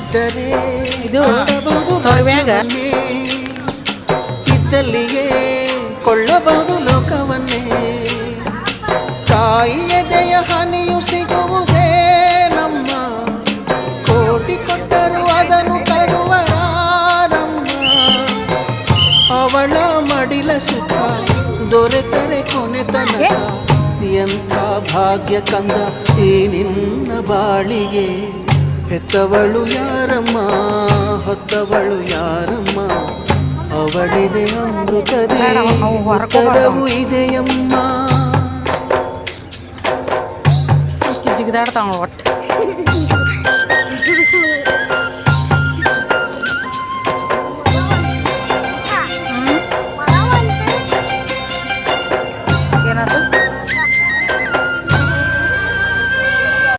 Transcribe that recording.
ಇದ್ದರೆ ಇದು ಕೊಳ್ಳಬಹುದು ತೊಗವ್ಯಾಗ ಭಾಗ್ಯವನ್ನೇ, ಇದ್ದಲ್ಲಿಯೇ ಕೊಳ್ಳಬಹುದು ಲೋಕವನ್ನೇ. ತಾಯಿಯ ದಯ ಹನಿಯು ಸಿಗುವುದೇ ನಮ್ಮ, ಕೋಟಿ ಕೊಟ್ಟರು ಅದನ್ನು ತರುವರಾರಮ್ಮ. ಅವಳ ಮಡಿಲ ಸುಖ ದೊರೆತರೆ ಕೊನೆ ತನಕ, ಎಂಥ ಭಾಗ್ಯ ಕಂದ ಈ ನಿನ್ನ ಬಾಳಿಗೆ. ಹೆತ್ತವಳು ಯಾರಮ್ಮ, ಹೊತ್ತವಳು ಯಾರಮ್ಮ, ಅವಳಿದೆ ಅಮೃತದೇ ಉತ್ತರವು ಇದೆಯಮ್ಮ. ಜಿಗಿದಾಡ್ತಾವ ಒಟ್ಟು